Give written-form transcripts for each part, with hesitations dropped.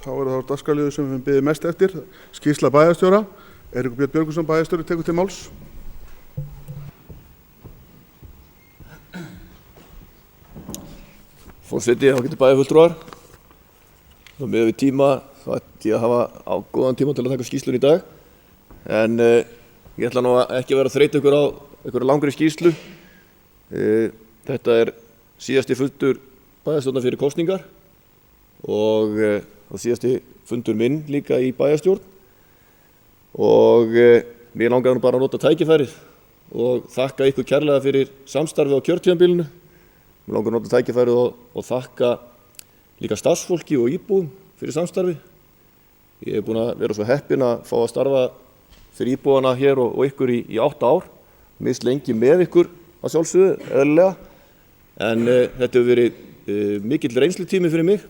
Þá það dagskrárliður sem við biðum mest eftir, skýrsla bæjarstjóra. Eiríkur Björn Björgvinsson, bæjarstjóri, tekur til máls. Forseti, ágætu bæjarfulltrúar. Miðað við tíma, þá ætti ég að hafa góðan tíma til að taka skýrsluna í dag. En ég ætla nú ekki að vera að þreyta ykkur á einhverju langri skýrslu. Þetta síðasti fundur bæjarstjórnar fyrir kosningar og síðasti fundur minn líka í bæjarstjórn. Og mér langaði nú bara að nota tækifærið og þakka ykkur kærlega fyrir samstarfið á kjörtímabilinu. Mér langar að nota tækifærið og þakka líka starfsfólki og íbúum fyrir samstarfið. Ég búinn að vera svo heppinn að fá að starfa fyrir íbúana hér og ykkur í 8 ár. Mist lengi með ykkur að sjálfsögðu, eðlilega. En þetta hefur verið mikill reynslutími fyrir mig,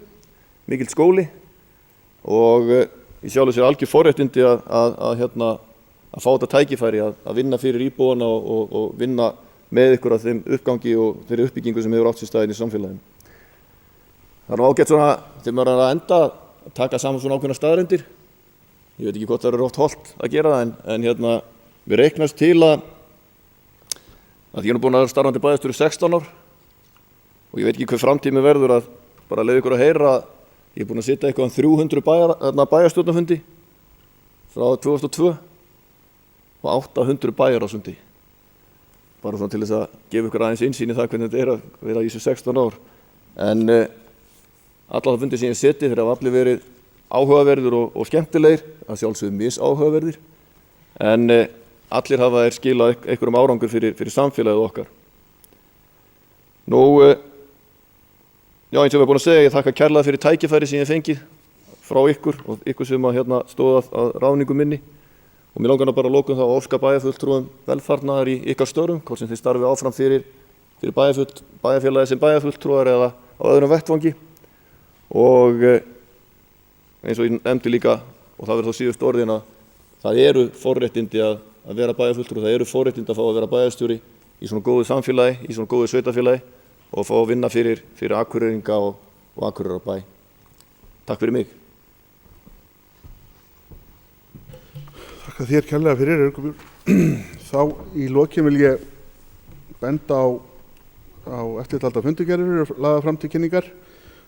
mikill skóli og í sjálfu sér algjör forréttindi að fá þetta tækifæri að vinna fyrir íbúana og vinna með ykkur að þeim uppgangi og þeirri uppbyggingu sem hefur átt sér stað í samfélaginu. Það ágætt svona, þegar maður að enda að taka saman svona ákveðnar staðreyndir. Ég veit ekki hvort það oft hollt að gera það, en við reiknast til að ég er nú búinn að vera starfandi bæjarstjóri 16 ár og ég veit ekki hver framtími verður að bara leyfa ykkur að heyra að ég er búinn að sitja eitthvað 300 bæjarstjórnarfundi frá 2002 og 800 bæjarráðsfundi. Bara svona til þess að gefa ykkur aðeins innsýn í það hvernig þetta að vera í þessu 16 ár. En alla það fundi sem ég seti þeir hafa allir verið áhugaverðir og skemmtilegir, að sjálfsögðu misáhugaverðir, en allir hafa þeir skilað einhverjum árangur fyrir samfélagið okkar. Nú, já, eins og við búin að segja, ég þakka kærlega fyrir tækifæri sem ég fengið frá ykkur og ykkur sem stóð að ráðningu minni. Og mér langar bara að lokum það að óska bæjarfulltrúum velfarnaðar í ykkar störfum, hvort sem þið starfið áfram fyrir bæjarfélagið sem bæjarfulltrúar eða á öðrum vettvangi. Og eins og ég nefndi líka, og það verður þá síðust orðin, að það eru forréttindi að vera bæjarfulltrúi, það eru forréttindi að fá að vera bæjarstjóri í svona góðu samfélagi, í svona góðu sveitarfélagi og fá að vinna fyrir Akureyringa og Akureyrarbæ. Takk fyrir mig. Þakka þér kærlega fyrir, Eiríkur Björn. Þá í lokin vil ég benda á eftirtalda fundargerðir lagðar fram til kynningar.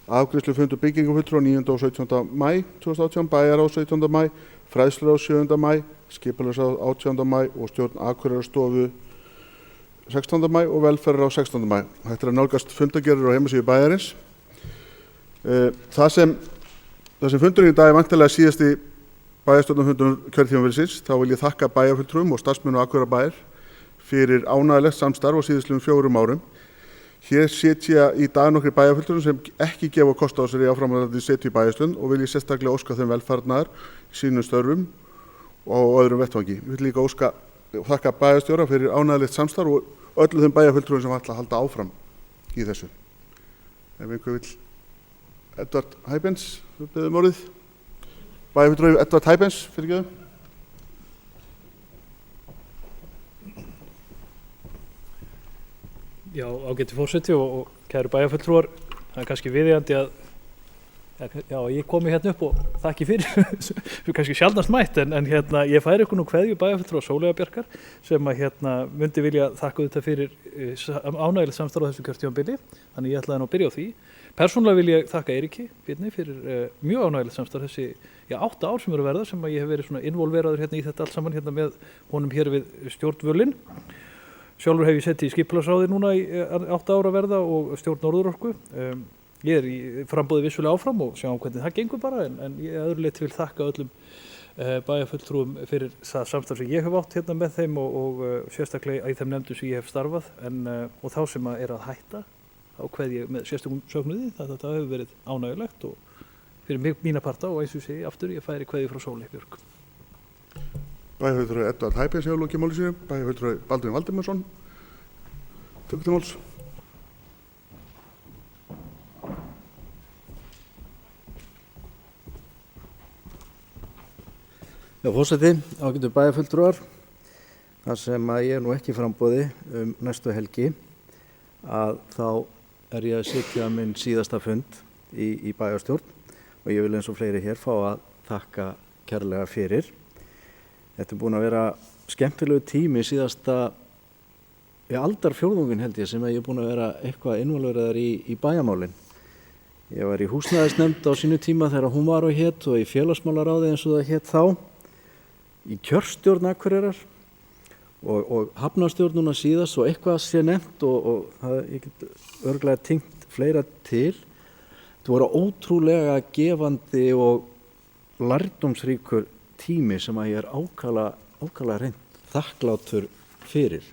Afgreiðslu fundur byggingarfulltrúa 9. og 17. maí 2018, bæjarráð 17. maí, fræðsluráð 7. maí, skipulagsráð 18. maí og stjórn Akureyrarstofu 16. maí og velferðarráð 16. maí. Þetta að nálgast fundargerðir á heimasíðu bæjarins. Það sem fundurinn í dag væntanlega síðasti bæjarstjórnarfundur kjörtímabilsins, þá vil ég þakka bæjarfulltrúum og starfsmönnum Akureyrarbæjar fyrir ánægjulegt samstarf á síðastliðnum 4 árum. Hér sitja í dag nokkrir bæjarfulltrúar sem ekki gefa kost á sér í áframhaldandi setu í bæjarstjórn og vil ég sérstaklega óska þeim velfarnaðar í sínum störfum og öðrum vettvangi. Ég vil líka þakka bæjarstjóra fyrir ánægjulegt samstarf og öllum þeim bæjarfulltrúum sem ætla að halda áfram í þessu. Ef einhver vill Edvard Hæbens, við biðjum orðið. Bæjarfulltrúi Edvard Hæbens, fyrirgefðu. Já, ágæti forseti og kæru bæjarfulltrúar, það kannski viðeigandi að ég komi hérna upp og þakki fyrir, kannski sjaldnast mætt, en ég færi ykkur nú kveðju bæjarfulltrúar Sóleyjarbjarkar sem myndi vilja þakka þetta fyrir ánægilegt samstarf á þessu kjörtímabili, þannig ég ætlaði nú að byrja á því. Persónulega vil ég þakka Eiríki Birni fyrir mjög ánægilegt samstarf þessi 8 ár sem eru að verða, sem ég hef verið svona involveraður hérna í þetta allt saman með honum hér við stjórnvölinn. Sjálfur hef ég setið í skipulagsráði núna í 8 ár að verða og stjórn Norðurorku. Ég í framboði vissulega áfram og sjáum hvernig það gengur bara, en ég öðru leyti vil þakka öllum bæjarfulltrúum fyrir það samstarf sem ég hef átt hérna með þeim og sérstaklega í þeim nefndum sem ég hef starfað, og þá sem að hætta, þá kveð ég með sérstökum sögnuði, þetta hefur verið ánægjulegt og fyrir mína parta og eins og segi aftur, ég færi kveðju frá Sóleyjarbjörg. Bæjarfulltrúi Edvard Hæbens hefur lokið máli sínu, bæjarfulltrúi Baldvin Valdimarsson, tekur til máls. Já, forseti, ágætu bæjarfulltrúar, þar sem ég er nú ekki í framboði næstu helgi, að þá ég að sitja minn síðasta fund í bæjarstjórn og ég vil eins og fleiri hér fá að þakka kærlega fyrir. Þetta búin að vera skemmtilegu tími síðasta aldarfjórðungin held ég sem að ég búin að vera eitthvað involveraður í bæjarmálin. Ég var í húsnæðisnefnd á sínu tíma þegar hún var og hét og í félagsmálaráði eins og það hét þá, í kjörstjórn Akureyrar og hafnarstjórn núna síðast og eitthvað sé nefnt og ég get örugglega tengt fleira til. Þetta voru ótrúlega gefandi og lærdómsríkur tími sem að ég er ákaflega reynd þakklátur fyrir.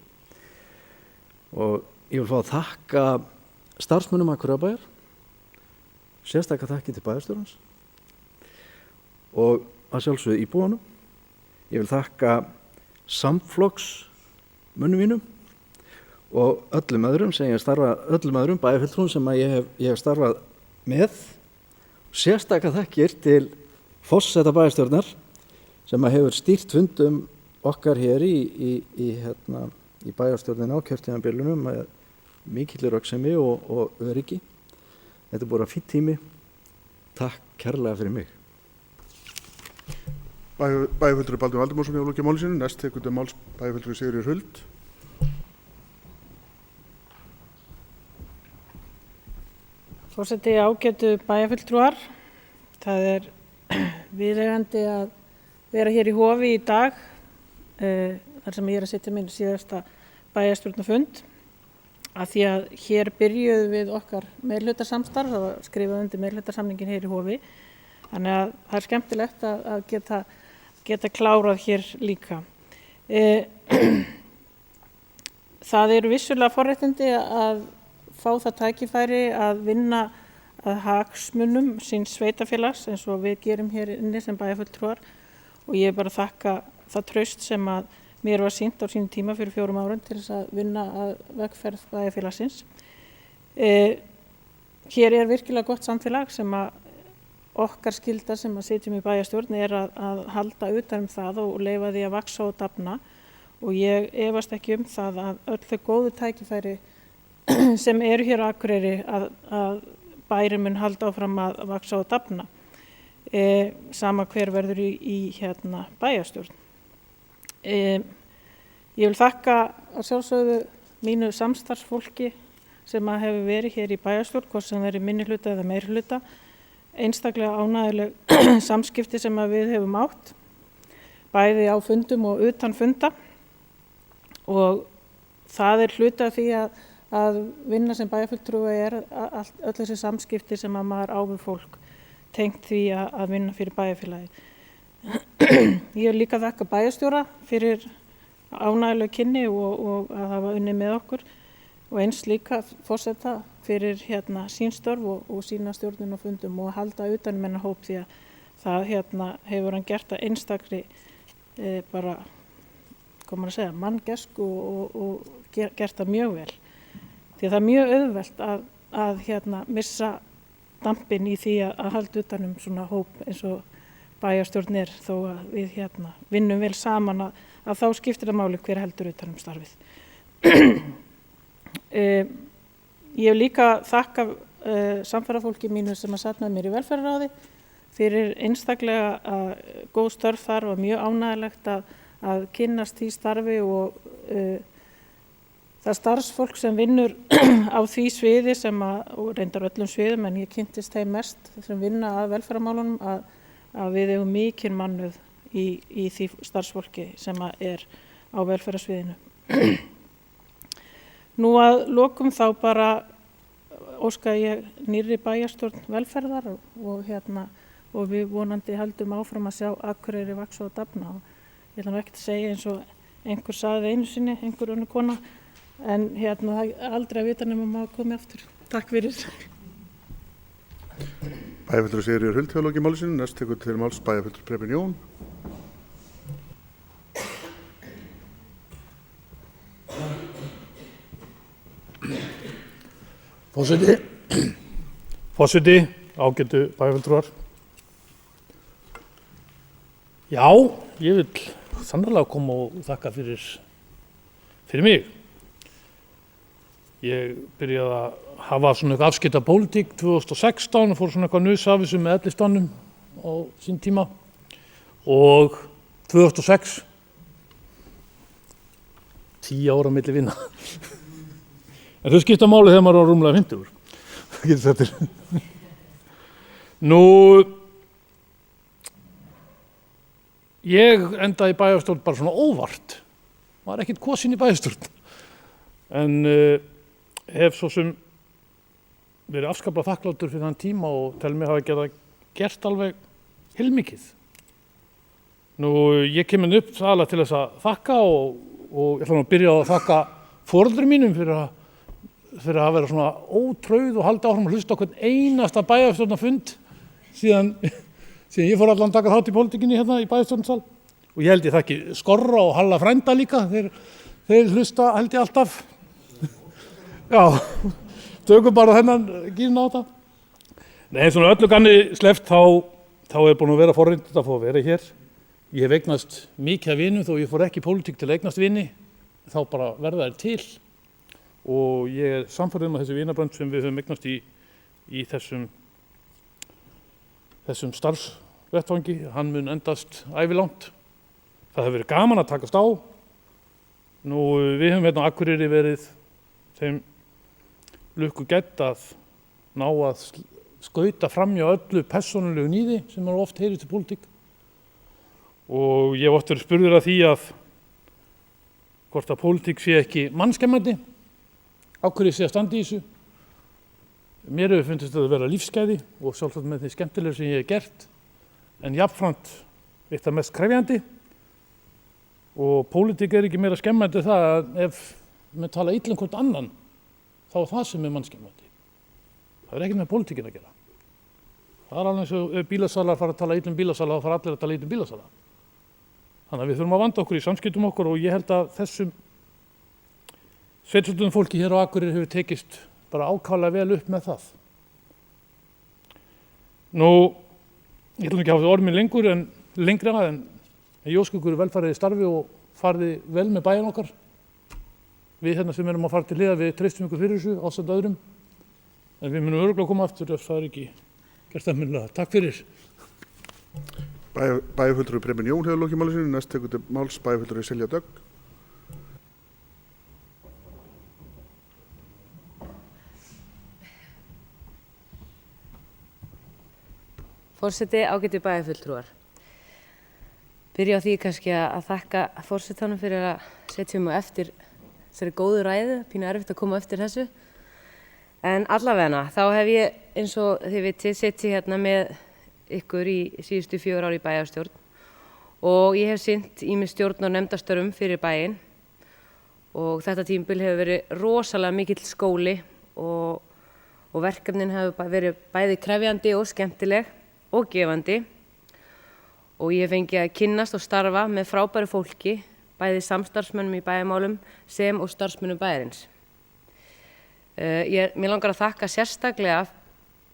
Og ég vil fá að þakka starfsmönnum Akureyrarbæjar, sérstaklega þakki til bæjarstjórans og að sjálfsögðu íbúanum. Ég vil þakka samflokksmönnum mínum og öllum öðrum bæjarfulltrúum sem að ég hef starfað með. Sérstaklega þakkir til forseta bæjarstjórnar sem að hefur stýrt fundum okkar hér í bæjarstjórnin á kjörtímabilinu með mikilli röggsemi og öryggi. Þetta er búin fínn tími. Takk kærlega fyrir mig. Bæjarfulltrúi Baldur Valdimarsson hefur lokið máli sínu. Næst tekur til máls bæjarfulltrúi Sigríður Huld. Forseti, ágætu bæjarfulltrúar. Það er viðeigandi að vera hér í Hofi í dag, þar sem ég er að sitja minn síðasta bæjarstjórnarfund. Að því að hér byrjuðum við okkar meirhlutasamstarf, það var skrifað undir meirhlutasamningin hér í Hofi. Þannig að það er skemmtilegt að geta klárað hér líka. Það eru vissulega forréttindi að fá það tækifæri að vinna að hagsmunum síns sveitafélags eins og við gerum hér inni sem bæjarfulltrúar og ég bara þakka það traust sem að mér var sýnt á sínum tíma fyrir 4 árum til þess að vinna að vegferð bæjarfélagsins. Hér er virkilega gott samfélag sem að okkar skylda sem að sitjum í bæjarstjórn er að halda utan það og leyfa því að vaxa og dafna og ég efast ekki það að öll þau góðu tækifæri sem eru hér á Akureyri að bærinn mun halda áfram að vaxa og dafna, sama hver verður í bæjarstjórn. Ég vil þakka að sjálfsögðu mínu samstarfsfólki sem að hefur verið hér í bæjarstjórn, hvort sem verið minnihluta eða meirihluta, einstaklega ánægjuleg samskipti sem að við hefum átt, bæði á fundum og utan funda og það er hluti af því að vinna sem bæjarfulltrúi er öll þessi samskipti sem að maður á við fólk tengt því að vinna fyrir bæjarfélagið. Ég vil líka þakka bæjarstjóra fyrir ánægjuleg kynni og að hafa unnið með okkur og eins líka forseta fyrir sín störf og sína stjórnun og fundum og halda utan um þennan hóp því að það hefur hann gert að einstakri bara, hvað maður að segja, manngæsku og gert það mjög vel. Því að það er mjög auðvelt að missa dampinn í því að halda utan um svona hóp eins og bæjarstjórn er þó að við vinnum vel saman að þá skiptir það máli hver heldur utan um starfið. Ég vil líka þakka samferðafólki mínu sem að sat með mér í velferðarráði fyrir einstaklega góð störf þar og mjög ánægjulegt að kynnast því starfi og það starfsfólk sem vinnur á því sviði og reyndar öllum sviðum en ég kynntist þeim mest sem vinna að velferðarmálunum að við eigum mikinn mannauð í því starfsfólki sem er á velferðarsviðinu. Nú að lokum þá bara óska ég nýrri bæjarstjórn velferðar og við vonandi haldum áfram að sjá Akureyri vaxa og dafna. Ég ætla nú ekkert að segja eins og einhver sagði einu sinni, einhver önnur kona, en það er aldrei að vita nema maður komi aftur. Takk fyrir. Bæjarfulltrúi Sigríður Huld hefur lokið máli sínu. Næst tekur til máls bæjarfulltrúi Preben Jón. Forseti, ágætu bæjarfulltrúar. Já, ég vil sannarlega koma og þakka fyrir mig. Ég byrjaði að hafa svona eitthvað afskipta pólitík 2016 og fór svona eitthvað nus af þessu með Ellistannum á sín tíma og 2006 10 ára milli vinna. En þau skipta máli þegar maður er á rúmlega 50. Það getur þetta til. Nú, ég endaði í bæjarstjórn bara svona óvart. Var ekkert kosinn í bæjarstjórn. En hef svo sem verið afskaplega þakklátur fyrir þann tíma og tel mig hafa gert alveg heilmikið. Nú, ég kem inn upp aðallega til þess að þakka og ég ætla að byrja á að þakka foreldrum mínum fyrir að vera svona ótrauð og halda áfram að hlusta okkur einasta bæjarstjórnarfund síðan ég fór allan að taka þátt í pólitíkinni hérna í bæjarstjórnarsal. Og ég held ég þakki Skorra og Halla frænda líka, þeir hlusta held ég alltaf. Já, tökum bara þennan gírin á þetta. Nei, svona öllu ganni sleppt þá er búin að vera forréttindi að fá að vera hér. Ég hef eignast mikið af vinum þó ég fór ekki í pólitík til að eignast vini, þá bara verða þær til. Og ég er sannfærður að þessi vinabönd sem við höfum eignast í þessum starfsvettvangi, hann mun endast ævilangt. Það hefur verið gaman að takast á. Nú, við höfum hérna á Akureyri verið þeim lukku gædd að ná að skauta framhjá öllu persónulegu níði sem maður oft heyrir til pólitík. Og ég hef oft verið spurður að því að hvort að pólitík sé ekki mannskemmandi, á hverju sé að standa í þessu. Mér hefur fundist þetta að vera lífsgæði og sjálfsagt með því skemmtilegur sem ég hef gert, en jafnframt eitt af mest krefjandi. Og pólitík er ekki meira skemmandi það að ef við tala illa hvort annan, þá er það sem er mannskemmandi. Það er ekkert með pólitíkin að gera. Það er alveg eins og ef bílasalar fara að tala illa bílasala, þá fara allir að tala illa bílasala. Þannig að við þurfum að vanda okkur í samskiptum okkur og ég held að þessum sveitarstjórnum fólki hér á Akureyri hefur tekist bara ákaflega vel upp með það. Nú, ég ætlum ekki að hafa þetta orð mín lengra en ég óska ykkur velfarið í starfi og farið vel með bæjan okkar. Við hérna sem erum að fara til hliðar, við treystum ykkur fyrir þessu ásamt öðrum. En við munum örugglega koma aftur ef það er ekki gert almennilega. Takk fyrir. Bæjarfulltrúi Preben Jón hefur lokið máli sínu, næst tekur til máls bæjarfulltrúi Silja Dögg. Forseti, ágætu bæjarfulltrúar. Byrja á því kannski að þakka forsetanum fyrir að setja mig eftir þessari góðu ræðu, pínu erfitt að koma eftir þessu. En allavegna, þá hef ég eins og þið vitið setið hérna með ykkur í síðustu 4 ár í bæjarstjórn og ég hef sinnt ýmis stjórn og nefndastörfum fyrir bæinn og þetta tímabil hefur verið rosalega mikill skóli og verkefnin hefur verið bæði krefjandi og skemmtileg og gefandi og ég hef fengið að kynnast og starfa með frábæru fólki, bæði samstarfsmönnum í bæjarmálum sem og starfsmönnum bæjarins. Mér langar að þakka sérstaklega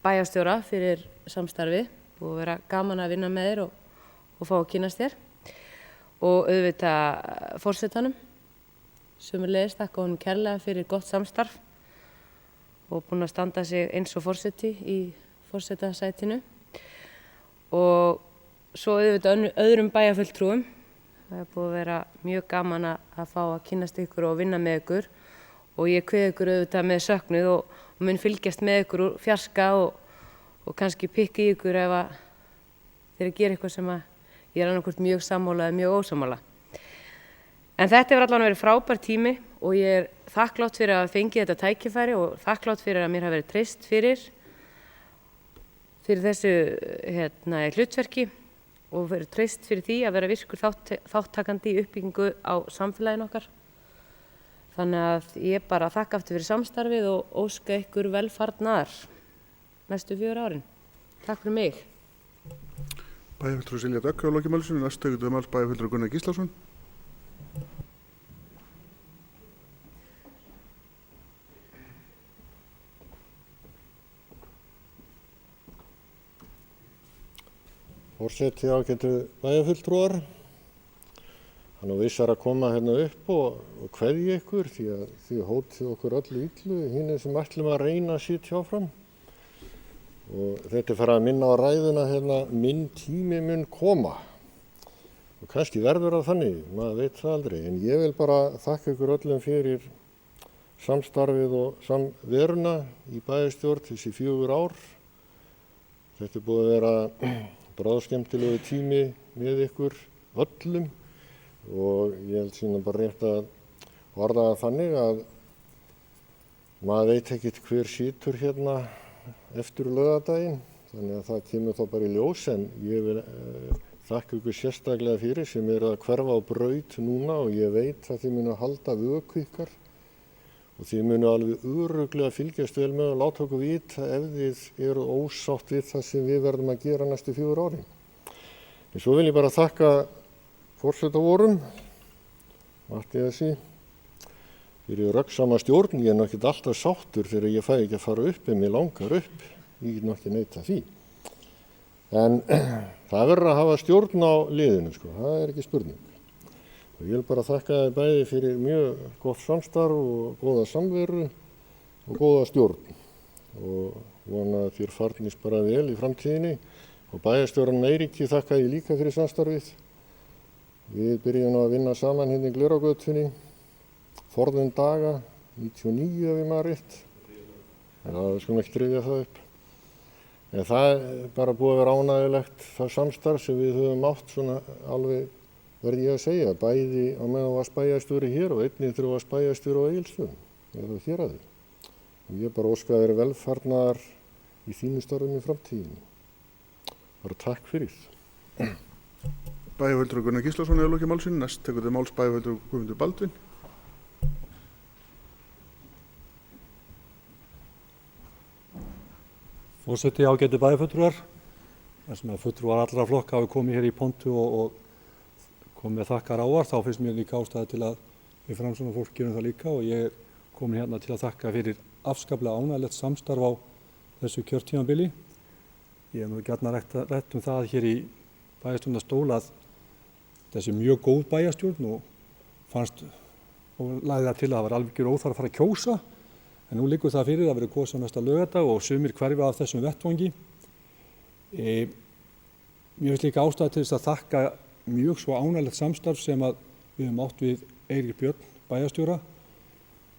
bæjarstjóra fyrir samstarfið og vera gaman að vinna með þér og fá að kynnast þér og auðvitað forsetanum sömuleiðis þakka honum kærlega fyrir gott samstarf og búinn að standa sig eins og forseti í forsetasætinu og svo auðvitað öðrum bæjarfulltrúum. Það er búið að vera mjög gaman að fá að kynnast ykkur og vinna með ykkur og ég kveð ykkur auðvitað með söknuð og mun fylgjast með ykkur úr fjarska og kannski pikka í ykkur ef að þeir gera eitthvað sem að ég er annarkvort mjög sammála eða mjög ósammála. En þetta hefur allavega verið frábær tími og ég er þakklátt fyrir að fengi þetta tækifæri og þakklátt fyrir að mér hafi verið treyst fyrir þessu hlutverki og verið treyst fyrir því að vera virkur þáttakandi í uppbyggingu á samfélaginu okkar. Þannig að ég bara þakka aftur fyrir samstarfið og óska ykkur velfarnaðar næstu 4 árin. Takk fyrir mig. Bæjarfulltrúi Silja Dögg hefur lokið máli sínu, næst tekur til máls bæjarfulltrúi Gunnar Gíslason. Forseti, ágætu bæjarfulltrúar. Hann og vissar að koma hérna upp og kveðja ykkur því að þið hótið okkur öllu illu, hinn sem ætlum að reyna að sitja áfram. Og þetta fara að minna á ræðuna hérna, minn tími mun koma. Og kannski verður það þannig, maður veit það aldrei. En ég vil bara þakka ykkur öllum fyrir samstarfið og samveruna í bæjarstjórn þessi 4 ár. Þetta búið að vera bráðskemmtilegu tími með ykkur öllum. Og ég held síðan bara rétt að orða það þannig að maður veit ekkert hver situr hérna eftir laugardaginn, þannig að það kemur þá bara í ljós, en ég vil þakka ykkur sérstaklega fyrir sem eru að hverfa á braut núna og ég veit að þið munu halda vöku ykkar og þið munu alveg örugglega fylgjast vel með og láta okkur vita ef þið eru ósátt við það sem við verðum að gera næstu 4 árin. En svo vil ég bara þakka forsetavorum, Matthíasi, fyrir röggsama stjórn. Ég er náttúrulega alltaf sáttur þegar ég fæ ekki að fara upp en mér langar upp. Ég get náttúrulega neita því. En það verður að hafa stjórn á liðinu, sko. Það er ekki spurning. Og ég vil bara þakka þið bæði fyrir mjög gott samstarf og góða samveru og góða stjórn. Og vona að þér farnist bara vel í framtíðinni. Og bæjarstjórann Eiríki þakka ég líka fyrir samstarfið. Við byrjum að vinna saman hérna í Glerárgötunni, forðum daga, 99 ef ég maður rétt. Já, við skulum ekki rifja það upp. En það er bara búið að vera ánægjulegt það samstarf sem við höfum átt svona alveg, verði ég að segja, bæði á meðan varst bæjarstjóri hér og einnig þegar varst bæjarstjóri á Egilsstöðum, eða héraði. Og ég bara óska þér velfarnaðar í þínu starfum í framtíðinni. Bara takk fyrir. Bæjarfulltrúi Gunnar Gíslason hefur lokið málsinn. Næst tekur til máls bæjarfulltrúi Guðmundur Baldvin. Forseti, ágætu bæjarfulltrúar, þar sem að fulltrúar allra flokka hafi komið hér í pontu og komið með þakkar ávar, þá finnst mér líka ástæða til að við Framsóknarfólk gerum það líka og ég er komin hérna til að þakka fyrir afskaplega ánægjulegt samstarf á þessu kjörtímabili. Ég hef nú gjarnan rætt það hér í bæjarstjórnarstól að þessi mjög góð bæjarstjórn og fannst og lagði það til að það var alveg óþarf að fara að kjósa, en nú liggur það fyrir að verður kosið á næsta laugardag og sumir hverfa af þessum vettvangi. Mér finnst líka ástæða til þess að þakka mjög svo ánægjulegt samstarf sem að við höfum átt við Eirík Björn bæjarstjóra.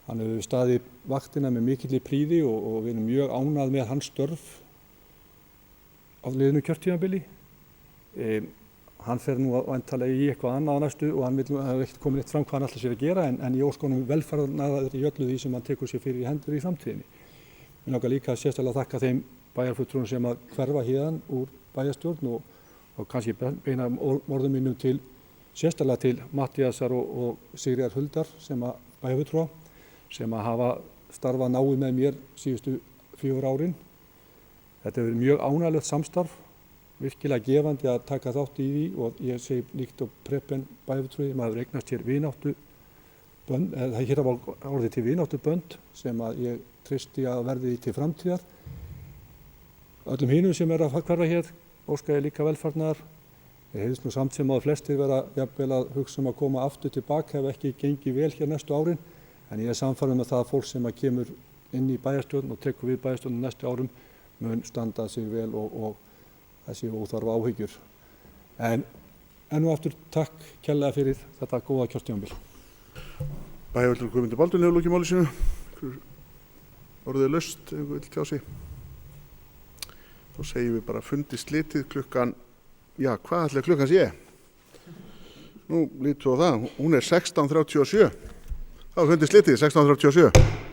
Hann hefur staðið vaktina með mikilli prýði og við erum mjög ánægð með hans störf á liðinu kjörtímabili. Hann fer nú væntanlega í eitthvað annað á næstu og hann hefur ekkert komið neitt fram hvað hann ætlar sér að gera en ég óska honum velfarnaðar í öllu því sem hann tekur sér fyrir í hendur í framtíðinni. Mér langar líka sérstaklega að þakka þeim bæjarfulltrúum sem að hverfa héðan úr bæjarstjórn og kannski beina orðum mínum til sérstaklega til Matthíasar og Sigríðar Huldar sem að bæjarfulltrúa sem að hafa starfað náið með mér síðustu 4 árin. Þetta hefur verið mjög ánægjulegt samstarf, virkilega gefandi að taka þátt í því og ég segi líkt á Preben bæjarfulltrúi, maður eignast hér vináttubönd, eða hér var orðið til vináttubönd sem að ég treysti að verði til framtíðar. Öllum hinum sem er að hverfa hér óska ég líka velfarnaðar. Ég heyrðist nú samt sem að flestir vera jafnvel að hugsa að koma aftur tilbaka ef ekki gengi vel hér næstu árin, en ég er sannfærður að það fólk sem að kemur inn í bæjarstjórn og tekur við bæjarstjórn næstu árum mun standa sig vel og þessi óþarfa áhyggjur. En enn og aftur takk kærlega fyrir þetta góða kjörtímabil. Bæjarfulltrúi Guðmundur Baldvin hefur lokið máli sínu. Orðið laust, ef einhver vill tjá sig. Þá segjum við bara fundi slitið klukkan, já, hvað ætli klukkan sé? Nú lítum við á það, hún er 16:37. Þá er fundi slitið 16:37.